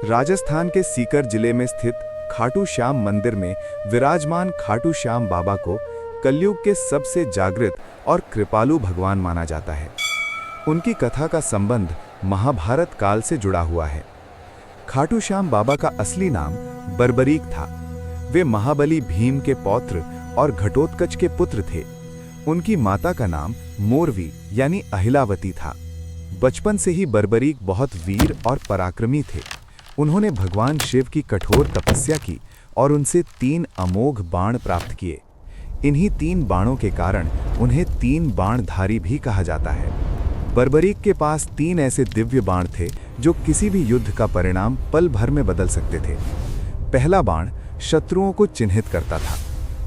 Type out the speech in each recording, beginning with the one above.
राजस्थान के सीकर जिले में स्थित खाटू श्याम मंदिर में विराजमान खाटू श्याम बाबा को कलयुग के सबसे जागृत और कृपालु भगवान माना जाता है। उनकी कथा का संबंध महाभारत काल से जुड़ा हुआ है। खाटू श्याम बाबा का असली नाम बर्बरीक था। वे महाबली भीम के पौत्र और घटोत्कच के पुत्र थे। उनकी माता का नाम मोरवी यानी अहिलावती था। बचपन से ही बर्बरीक बहुत वीर और पराक्रमी थे। उन्होंने भगवान शिव की कठोर तपस्या की और उनसे 3 अमोघ बाण प्राप्त किए। इन्हीं 3 बाणों के कारण उन्हें 3 बाणधारी भी कहा जाता है। बर्बरीक के पास 3 ऐसे दिव्य बाण थे जो किसी भी युद्ध का परिणाम पल भर में बदल सकते थे। पहला बाण शत्रुओं को चिन्हित करता था,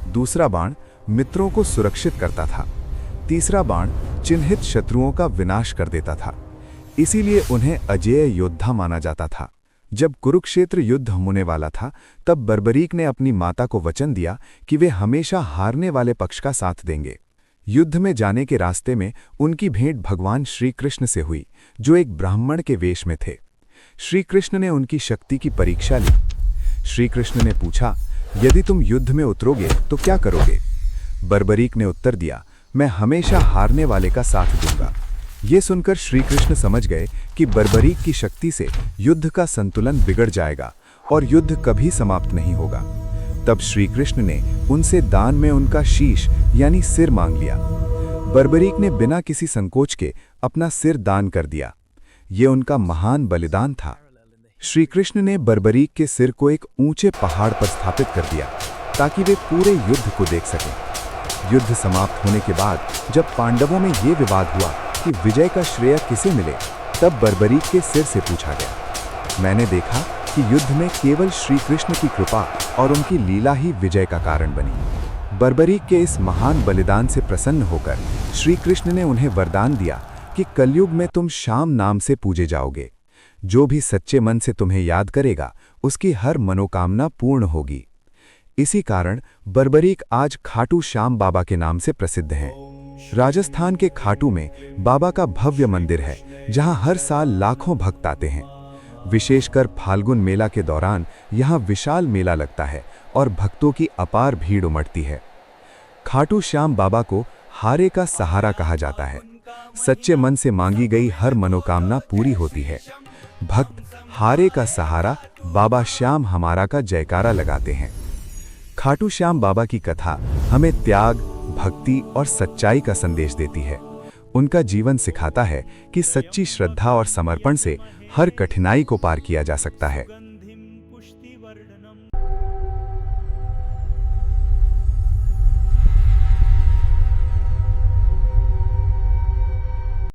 दूसरा बाण मित्रों को सुरक्षित करता था, तीसरा बाण चिन्हित शत्रुओं का विनाश कर देता था। इसीलिए उन्हें अजेय योद्धा माना जाता था। जब कुरुक्षेत्र युद्ध होने वाला था, तब बर्बरीक ने अपनी माता को वचन दिया कि वे हमेशा हारने वाले पक्ष का साथ देंगे। युद्ध में जाने के रास्ते में उनकी भेंट भगवान श्री कृष्ण से हुई, जो एक ब्राह्मण के वेश में थे। श्री कृष्ण ने उनकी शक्ति की परीक्षा ली। श्री कृष्ण ने पूछा, यदि तुम युद्ध में उतरोगे तो क्या करोगे? बर्बरीक ने उत्तर दिया, मैं हमेशा हारने वाले का साथ दूंगा। ये सुनकर श्री कृष्ण समझ गए कि बर्बरीक की शक्ति से युद्ध का संतुलन बिगड़ जाएगा और युद्ध कभी समाप्त नहीं होगा। तब श्री कृष्ण ने उनसे दान में उनका शीश यानी सिर मांग लिया। बर्बरीक ने बिना किसी संकोच के अपना सिर दान कर दिया। ये उनका महान बलिदान था। श्री कृष्ण ने बर्बरीक के सिर को एक ऊंचे पहाड़ पर स्थापित कर दिया ताकि वे पूरे युद्ध को देख सकें। युद्ध समाप्त होने के बाद जब पांडवों में ये विवाद हुआ कि विजय का श्रेय किसे मिले, तब बर्बरीक के सिर से पूछा गया। मैंने देखा कि युद्ध में केवल श्री कृष्ण की कृपा और उनकी लीला ही विजय का कारण बनी। बर्बरीक के इस महान बलिदान से प्रसन्न होकर श्री कृष्ण ने उन्हें वरदान दिया कि कलयुग में तुम श्याम नाम से पूजे जाओगे। जो भी सच्चे मन से तुम्हें याद करेगा, उसकी हर मनोकामना पूर्ण होगी। इसी कारण बर्बरीक आज खाटू श्याम बाबा के नाम से प्रसिद्ध हैं। राजस्थान के खाटू में बाबा का भव्य मंदिर है, जहां हर साल लाखों भक्त आते हैं। विशेषकर फाल्गुन मेला के दौरान यहां विशाल मेला लगता है और भक्तों की अपार भीड़ उमड़ती है। खाटू श्याम बाबा को हारे का सहारा कहा जाता है। सच्चे मन से मांगी गई हर मनोकामना पूरी होती है। भक्त हारे का सहारा बाबा श्याम हमारा का जयकारा लगाते हैं। खाटू श्याम बाबा की कथा हमें त्याग, भक्ति और सच्चाई का संदेश देती है। उनका जीवन सिखाता है कि सच्ची श्रद्धा और समर्पण से हर कठिनाई को पार किया जा सकता है।